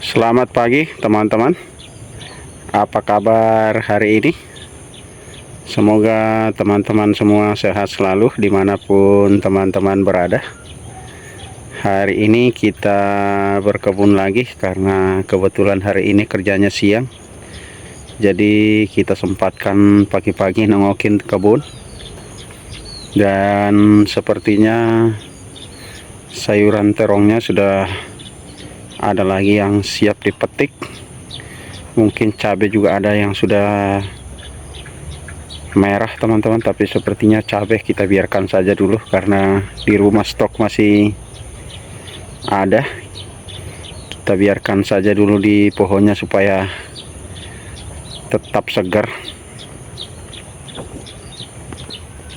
Selamat pagi teman-teman. Apa kabar hari ini? Semoga teman-teman semua sehat selalu dimanapun teman-teman berada. Hari ini kita berkebun lagi karena kebetulan hari ini kerjanya siang. Jadi kita sempatkan pagi-pagi nengokin kebun. Dan sepertinya sayuran terongnya sudah ada lagi yang siap dipetik. Mungkin cabai juga ada yang sudah merah teman-teman, tapi sepertinya cabai kita biarkan saja dulu karena di rumah stok masih ada. Kita biarkan saja dulu di pohonnya supaya tetap segar.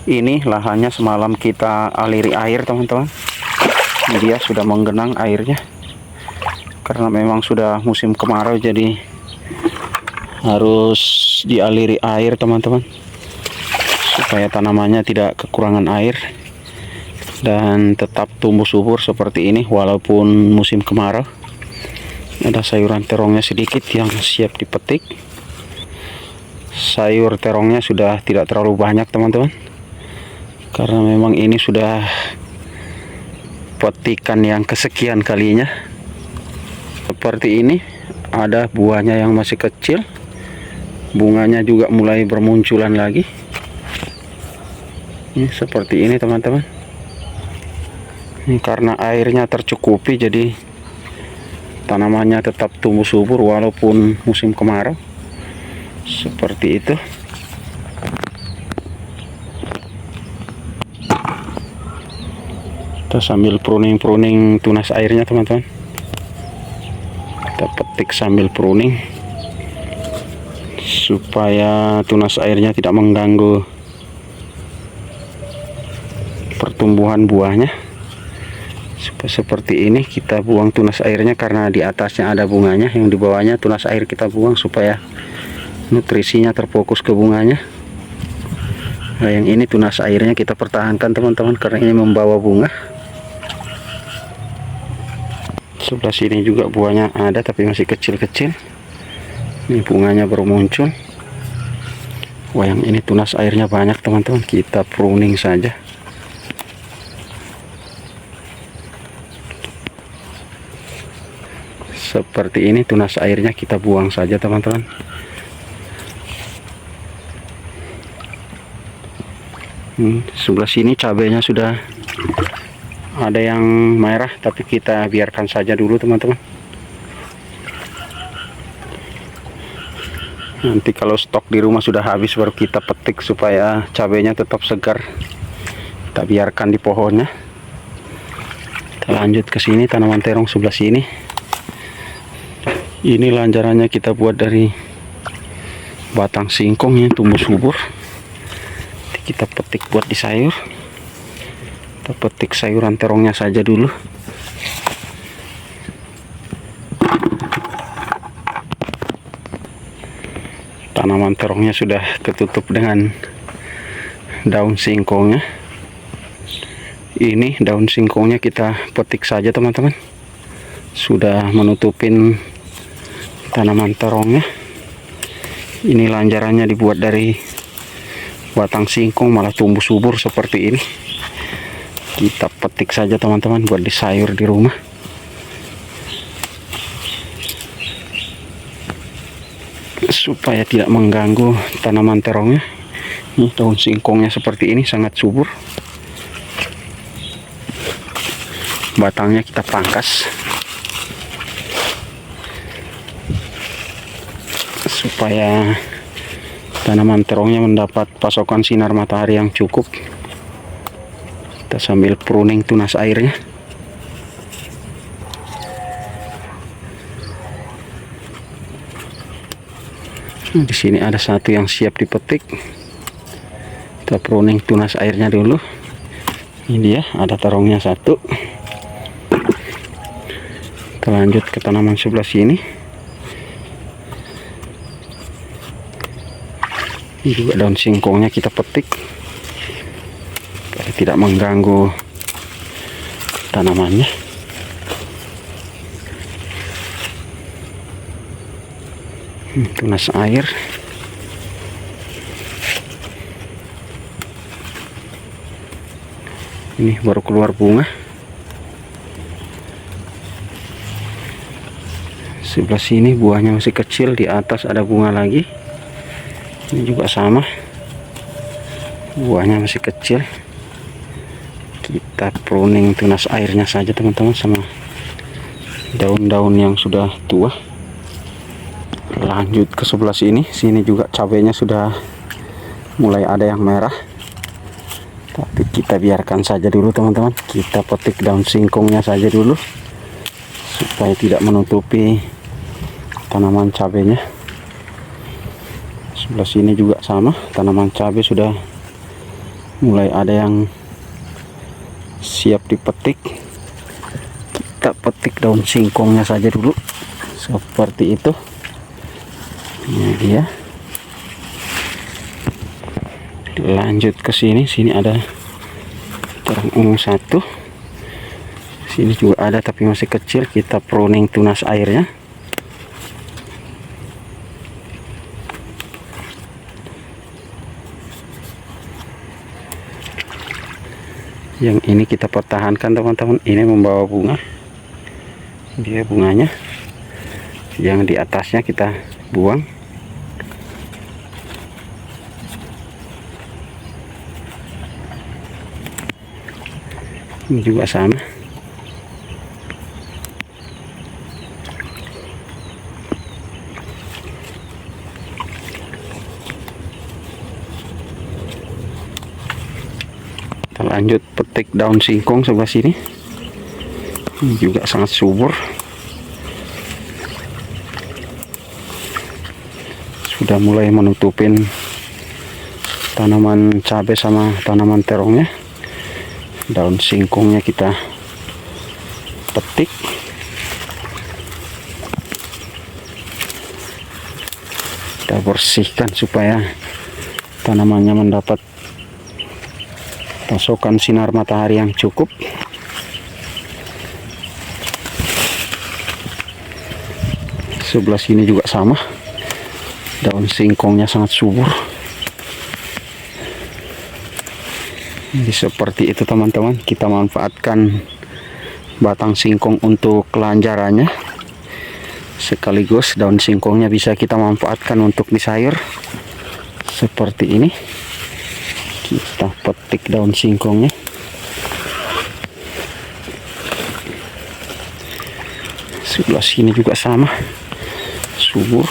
Ini lahannya semalam kita aliri air teman-teman. Dia sudah menggenang airnya karena memang sudah musim kemarau, jadi harus dialiri air teman-teman supaya tanamannya tidak kekurangan air dan tetap tumbuh subur seperti ini walaupun musim kemarau. Ada sayuran terongnya sedikit yang siap dipetik. Sayur terongnya sudah tidak terlalu banyak teman-teman karena memang ini sudah petikan yang kesekian kalinya. Seperti ini, ada buahnya yang masih kecil, bunganya juga mulai bermunculan lagi. Ini seperti ini teman-teman. Ini karena airnya tercukupi, jadi tanamannya tetap tumbuh subur walaupun musim kemarau. Seperti itu. Kita sambil pruning tunas airnya teman-teman. Kita petik sambil pruning supaya tunas airnya tidak mengganggu pertumbuhan buahnya. Seperti ini kita buang tunas airnya karena di atasnya ada bunganya, yang di bawahnya tunas air kita buang supaya nutrisinya terfokus ke bunganya. Nah, yang ini tunas airnya kita pertahankan teman-teman karena ini membawa bunga. Sebelah sini juga buahnya ada tapi masih kecil-kecil. Ini bunganya baru muncul. Wah, yang ini tunas airnya banyak teman-teman, kita pruning saja. Seperti ini tunas airnya kita buang saja teman-teman. Sebelah sini cabainya sudah ada yang merah tapi kita biarkan saja dulu teman-teman. Nanti kalau stok di rumah sudah habis baru kita petik supaya cabainya tetap segar. Kita biarkan di pohonnya. Kita lanjut ke sini, tanaman terong sebelah sini. Ini lanjarannya kita buat dari batang singkong yang tumbuh subur. Kita petik buat di sayur. Kita petik sayuran terongnya saja dulu. Tanaman terongnya sudah ketutup dengan daun singkongnya. Ini daun singkongnya kita petik saja teman-teman. Sudah menutupin tanaman terongnya. Ini lanjarannya dibuat dari batang singkong, malah tumbuh subur seperti ini. Kita petik saja teman-teman buat di sayur di rumah. Supaya tidak mengganggu tanaman terongnya. Ini daun singkongnya seperti ini, sangat subur. Batangnya kita pangkas supaya tanaman terongnya mendapat pasokan sinar matahari yang cukup. Kita sambil pruning tunas airnya. Di sini ada satu yang siap dipetik. Kita pruning tunas airnya dulu. Ini dia, ada terongnya satu. Kita lanjut ke tanaman sebelah sini. Ini juga daun singkongnya kita petik supaya tidak mengganggu tanamannya. Tunas air. Ini baru keluar bunga. Sebelah sini buahnya masih kecil, di atas ada bunga lagi. Ini juga sama, buahnya masih kecil. Kita pruning tunas airnya saja teman-teman, sama daun-daun yang sudah tua. Lanjut ke sebelah sini. Sini juga cabenya sudah mulai ada yang merah, tapi kita biarkan saja dulu teman-teman. Kita petik daun singkongnya saja dulu supaya tidak menutupi tanaman cabenya. Sebelah sini juga sama, tanaman cabai sudah mulai ada yang siap dipetik. Kita petik daun singkongnya saja dulu seperti itu. Ini dia. Lanjut ke sini. Sini ada terang ungu satu. Sini juga ada tapi masih kecil. Kita pruning tunas airnya. Yang ini kita pertahankan teman-teman. Ini membawa bunga. Dia bunganya. Yang di atasnya kita buang. Ini juga sama. Kita lanjut petik daun singkong sebelah sini. Ini juga sangat subur. Sudah mulai menutupin tanaman cabai sama tanaman terongnya. Daun singkongnya kita petik. Kita bersihkan supaya tanamannya mendapat pasokan sinar matahari yang cukup. Sebelah sini juga sama, daun singkongnya sangat subur. Jadi seperti itu teman-teman, kita manfaatkan batang singkong untuk kelanjarannya, sekaligus daun singkongnya bisa kita manfaatkan untuk di sayur seperti ini. Kita petik daun singkongnya. Sebelah sini juga sama, subur.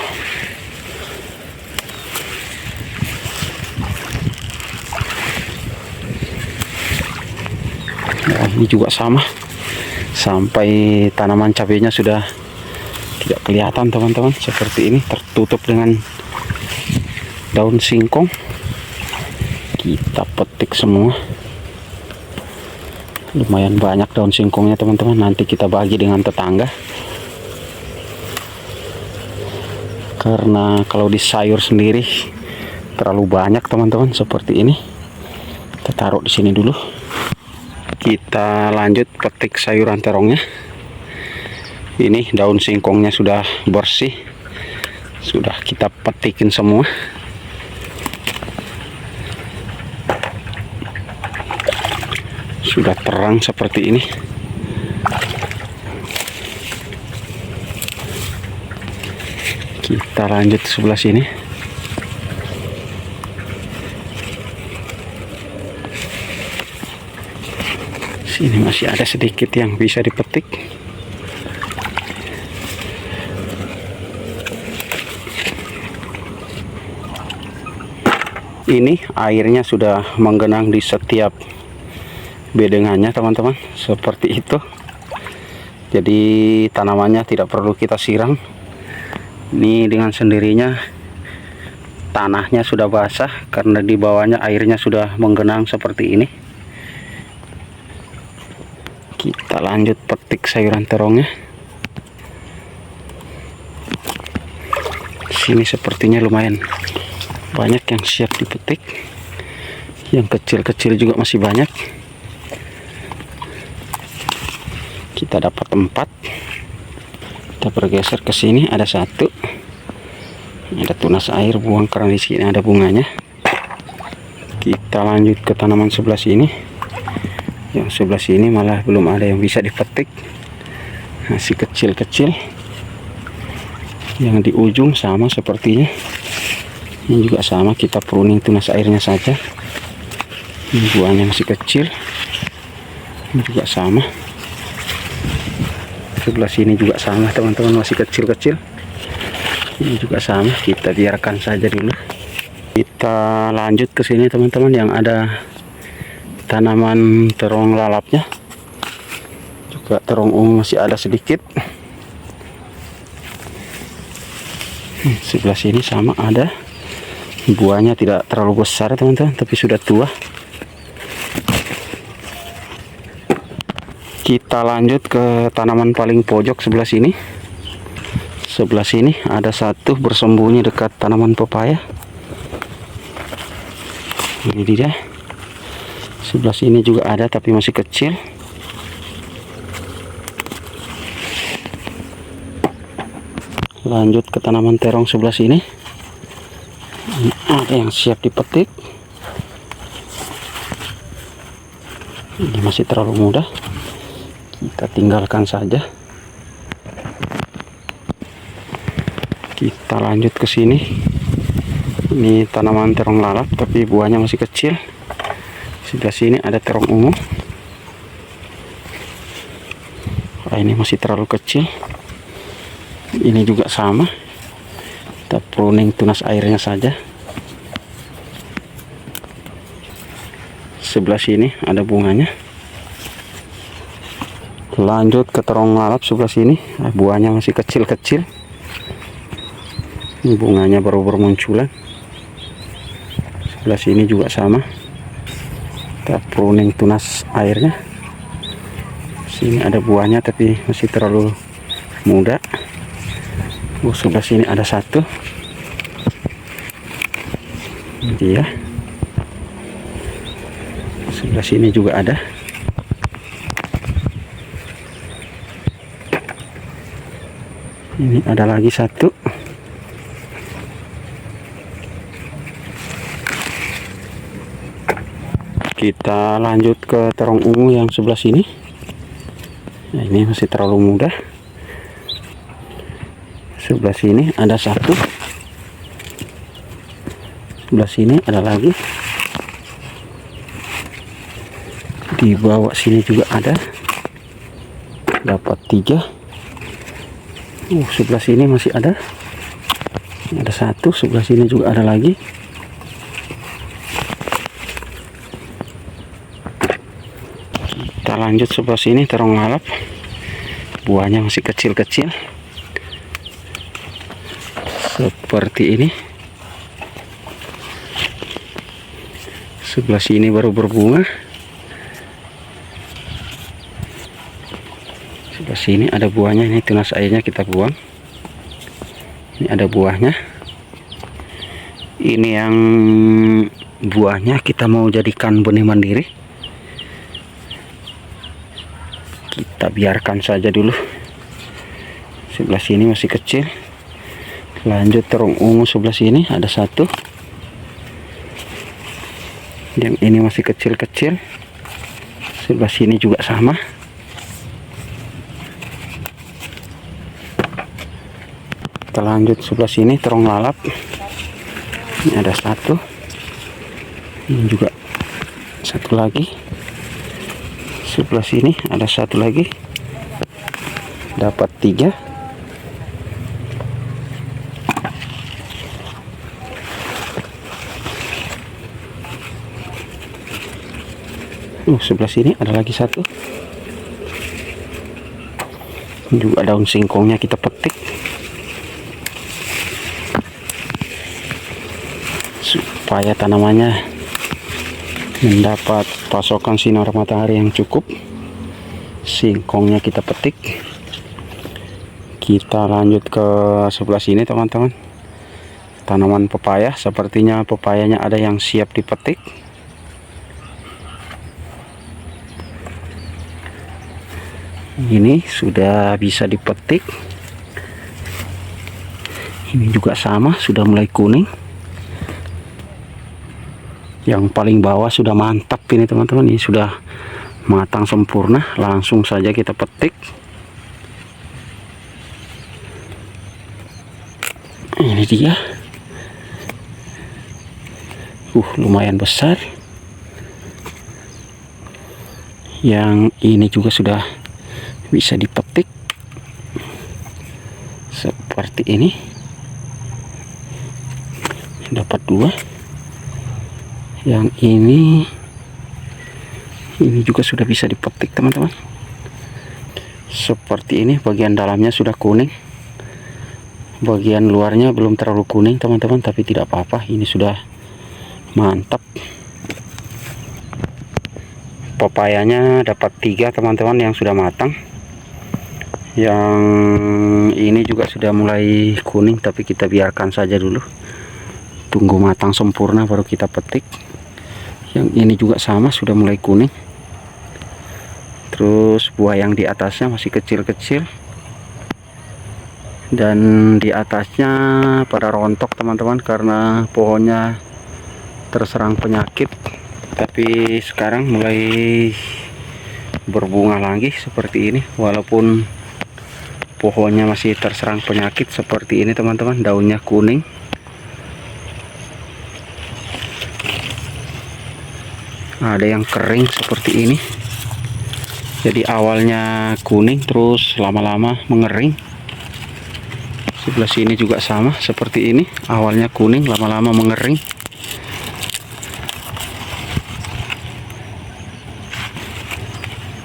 Nah, ini juga sama, sampai tanaman cabenya sudah tidak kelihatan teman-teman, seperti ini, tertutup dengan daun singkong. Kita petik semua. Lumayan banyak daun singkongnya teman-teman, nanti kita bagi dengan tetangga. Karena kalau di sayur sendiri terlalu banyak teman-teman, seperti ini. Kita taruh di sini dulu. Kita lanjut petik sayuran terongnya. Ini daun singkongnya sudah bersih, sudah kita petikin semua. Sudah terang seperti ini. Kita lanjut sebelah sini. Sini masih ada sedikit yang bisa dipetik. Ini airnya sudah menggenang di setiap bedengannya teman-teman, seperti itu. Jadi tanamannya tidak perlu kita siram. Ini dengan sendirinya tanahnya sudah basah karena di bawahnya airnya sudah menggenang seperti ini. Kita lanjut petik sayuran terongnya. Sini sepertinya lumayan banyak yang siap dipetik. Yang kecil-kecil juga masih banyak. Kita dapat 4. Kita bergeser ke sini, ada 1, Ada tunas air buang karena di sini ada bunganya. Kita lanjut ke tanaman sebelah sini. Yang sebelah sini malah belum ada yang bisa dipetik, masih kecil-kecil. Yang di ujung sama sepertinya, ini juga sama, kita pruning tunas airnya saja. Ini buahnya masih kecil, ini juga sama. Sebelah sini juga sama teman-teman, masih kecil-kecil. Ini juga sama, kita biarkan saja dulu. Kita lanjut ke sini teman-teman, yang ada tanaman terong lalapnya. Juga terong ungu masih ada sedikit. Sebelah sini sama ada. Buahnya tidak terlalu besar teman-teman, tapi sudah tua. Kita lanjut ke tanaman paling pojok sebelah sini. Sebelah sini ada satu bersembunyi dekat tanaman pepaya. Ini dia. Sebelah sini juga ada tapi masih kecil. Lanjut ke tanaman terong sebelah sini. Ini ada yang siap dipetik. Ini masih terlalu muda, kita tinggalkan saja. Kita lanjut ke sini. Ini tanaman terong lalap tapi buahnya masih kecil. Sebelah sini ada terong ungu. Ini masih terlalu kecil. Ini juga sama, kita pruning tunas airnya saja. Sebelah sini ada bunganya. Lanjut ke terong lalap sebelah sini, buahnya masih kecil-kecil. Ini bunganya baru bermunculan. Sebelah sini juga sama, kita pruning tunas airnya. Sini ada buahnya tapi masih terlalu muda. Sebelah sini ada satu. Ini dia. Sebelah sini juga ada. Ini ada lagi satu. Kita lanjut ke terong ungu yang sebelah sini. Nah, ini masih terlalu muda. Sebelah sini ada satu. Sebelah sini ada lagi. Di bawah sini juga ada. Dapat 3. Sebelah sini masih ada. Ada satu. Sebelah sini juga ada lagi. Kita lanjut sebelah sini, terong lalap. Buahnya masih kecil-kecil. Seperti ini. Sebelah sini baru berbunga. Sebelah sini ada buahnya, ini tunas airnya kita buang. Ini ada buahnya. Ini yang buahnya kita mau jadikan benih mandiri. Kita biarkan saja dulu. Sebelah sini masih kecil. Lanjut terong ungu sebelah sini ada satu. Yang ini masih kecil-kecil. Sebelah sini juga sama. Kita lanjut sebelah sini terong lalap. Ini ada satu. Ini juga satu lagi. Sebelah sini ada satu lagi. Dapat 3. Sebelah sini ada lagi satu. Juga daun singkongnya kita petik supaya tanamannya mendapat pasokan sinar matahari yang cukup. Singkongnya kita petik. Kita lanjut ke sebelah sini teman-teman. Tanaman pepaya, sepertinya pepayanya ada yang siap dipetik. Ini sudah bisa dipetik. Ini juga sama, sudah mulai kuning. Yang paling bawah sudah mantap ini teman-teman, ini sudah matang sempurna. Langsung saja kita petik. Ini dia. Lumayan besar. Yang ini juga sudah bisa dipetik seperti ini. Dapat 2. Yang ini juga sudah bisa dipetik teman-teman. Seperti ini, bagian dalamnya sudah kuning, bagian luarnya belum terlalu kuning teman-teman, tapi tidak apa-apa, ini sudah mantap. Pepayanya dapat 3 teman-teman yang sudah matang. Yang ini juga sudah mulai kuning, tapi kita biarkan saja dulu, tunggu matang sempurna baru kita petik. Yang ini juga sama, sudah mulai kuning. Terus buah yang di atasnya masih kecil-kecil, dan di atasnya pada rontok teman-teman karena pohonnya terserang penyakit. Tapi sekarang mulai berbunga lagi seperti ini, walaupun pohonnya masih terserang penyakit seperti ini teman-teman. Daunnya kuning. Ada yang kering seperti ini. Jadi awalnya kuning terus lama-lama mengering. Sebelah sini juga sama seperti ini, awalnya kuning lama-lama mengering.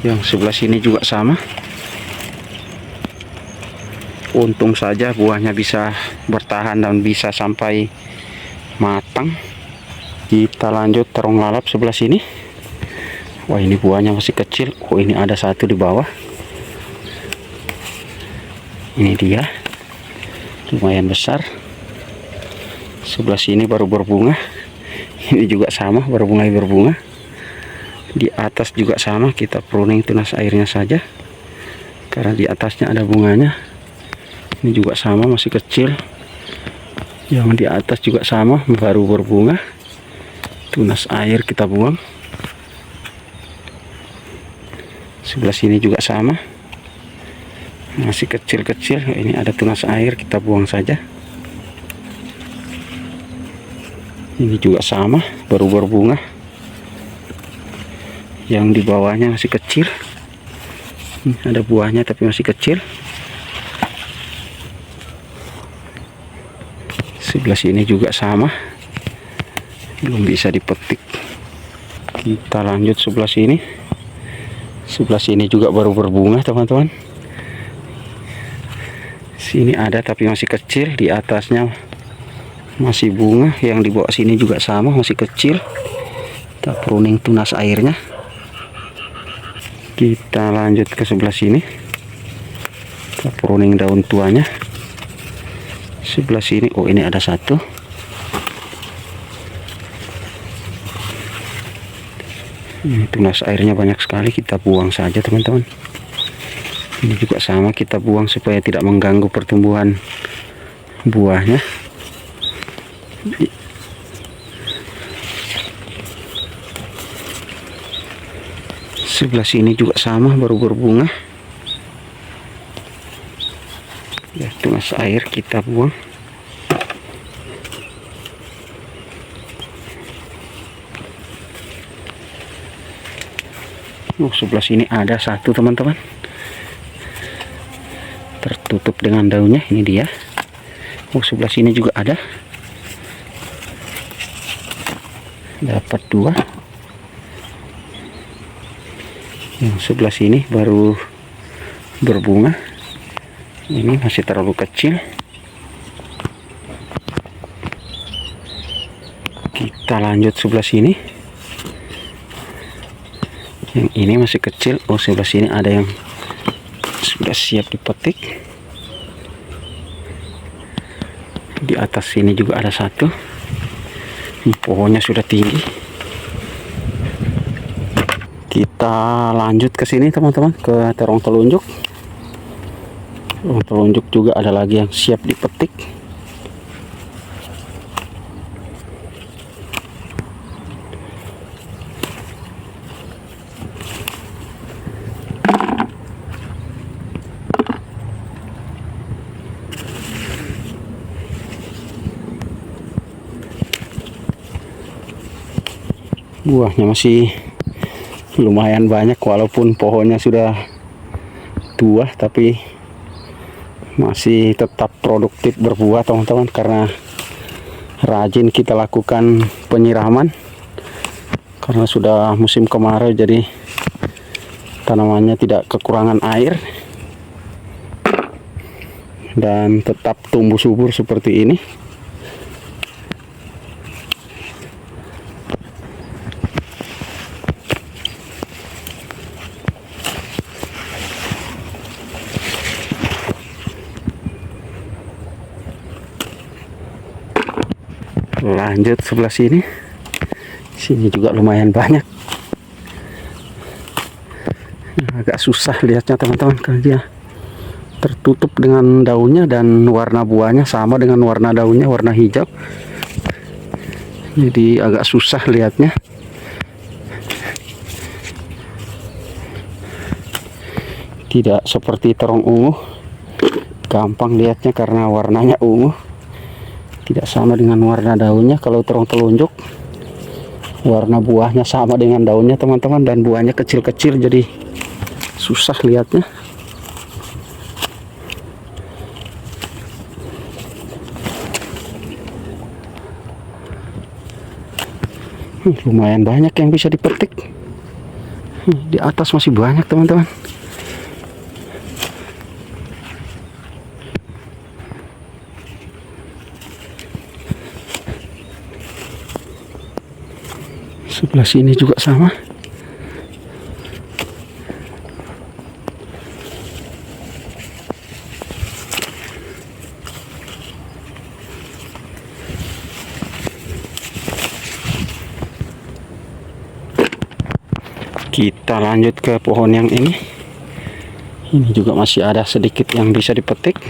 Yang sebelah sini juga sama. Untung saja buahnya bisa bertahan dan bisa sampai matang. Kita lanjut terong lalap sebelah sini. Wah, ini buahnya masih kecil. Oh, ini ada satu di bawah. Ini dia, lumayan besar. Sebelah sini baru berbunga. Ini juga sama, baru mulai berbunga. Di atas juga sama, kita pruning tunas airnya saja karena di atasnya ada bunganya. Ini juga sama, masih kecil. Yang di atas juga sama, baru berbunga. Tunas air kita buang. Sebelah sini juga sama, masih kecil-kecil. Ini ada tunas air, kita buang saja. Ini juga sama, baru berbunga. Yang di bawahnya masih kecil. Ada buahnya tapi masih kecil. Sebelah sini juga sama, belum bisa dipetik. Kita lanjut sebelah sini. Sebelah sini juga baru berbunga teman-teman. Sini ada tapi masih kecil, di atasnya masih bunga. Yang di bawah sini juga sama, masih kecil. Kita pruning tunas airnya. Kita lanjut ke sebelah sini. Kita pruning daun tuanya. Sebelah sini, oh ini ada satu. Ini tunas airnya banyak sekali, kita buang saja teman-teman. Ini juga sama, kita buang supaya tidak mengganggu pertumbuhan buahnya. Sebelah sini juga sama, baru berbunga. Ya, tunas air kita buang. Oh, sebelah sini ada satu teman-teman, tertutup dengan daunnya. Ini dia. Oh, sebelah sini juga ada, dapat 2. Yang sebelah sini baru berbunga. Ini masih terlalu kecil. Kita lanjut sebelah sini. Yang ini masih kecil. Oh, sebelah sini ada yang sudah siap dipetik. Di atas sini juga ada satu. Pohonnya sudah tinggi. Kita lanjut ke sini teman-teman, ke terong telunjuk. Terong telunjuk juga ada lagi yang siap dipetik. Buahnya masih lumayan banyak walaupun pohonnya sudah tua, tapi masih tetap produktif berbuah teman-teman, karena rajin kita lakukan penyiraman. Karena sudah musim kemarau, jadi tanamannya tidak kekurangan air dan tetap tumbuh subur seperti ini. Lanjut sebelah sini. Sini juga lumayan banyak. Agak susah lihatnya teman-teman, karena dia tertutup dengan daunnya dan warna buahnya sama dengan warna daunnya, warna hijau. Jadi agak susah lihatnya. Tidak seperti terong ungu, gampang lihatnya karena warnanya ungu. Tidak sama dengan warna daunnya. Kalau terong telunjuk, warna buahnya sama dengan daunnya teman-teman, dan buahnya kecil-kecil, jadi susah lihatnya. Lumayan banyak yang bisa dipetik. Di atas masih banyak teman-teman. Sebelah sini juga sama. Kita lanjut ke pohon yang ini. Ini juga masih ada sedikit yang bisa dipetik.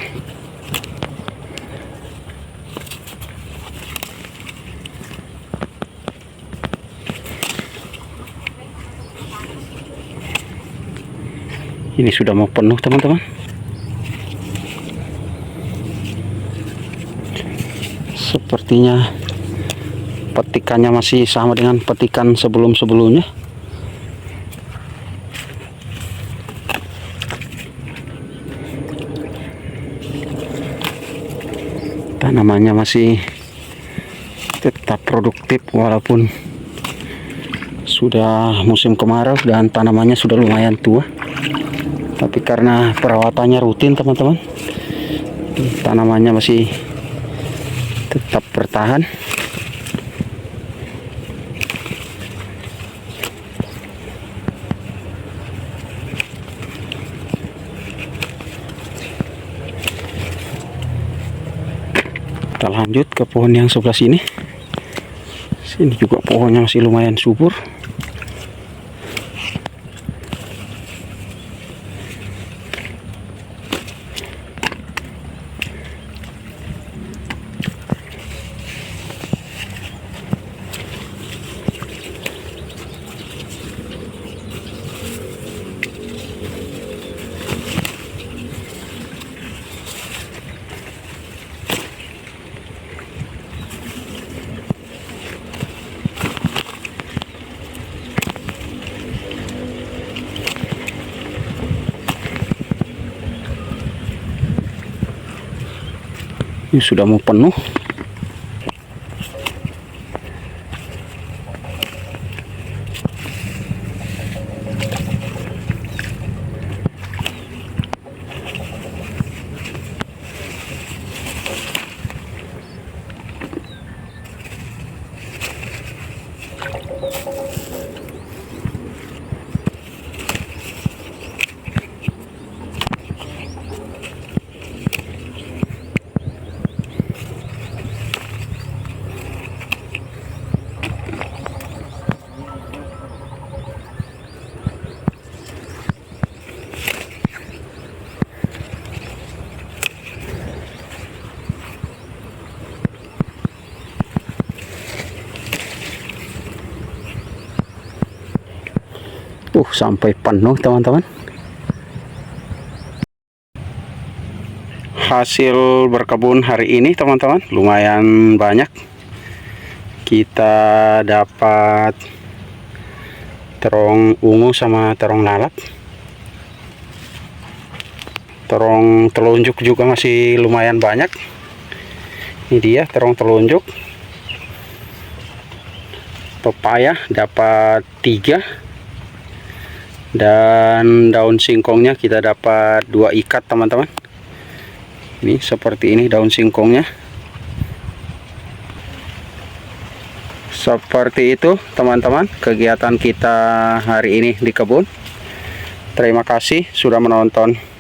Ini sudah mau penuh teman-teman. Sepertinya petikannya masih sama dengan petikan sebelum-sebelumnya. Tanamannya masih tetap produktif walaupun sudah musim kemarau dan tanamannya sudah lumayan tua. Tapi karena perawatannya rutin teman-teman, tanamannya masih tetap bertahan. Kita lanjut ke pohon yang sebelah sini. Sini juga pohonnya masih lumayan subur. Ini sudah mau penuh. Sampai penuh teman-teman. Hasil berkebun hari ini teman-teman lumayan banyak. Kita dapat terong ungu sama terong lalap. Terong telunjuk juga masih lumayan banyak. Ini dia terong telunjuk. Pepaya dapat 3, dan daun singkongnya kita dapat 2 ikat teman-teman. Ini seperti ini daun singkongnya. Seperti itu teman-teman kegiatan kita hari ini di kebun. Terima kasih sudah menonton.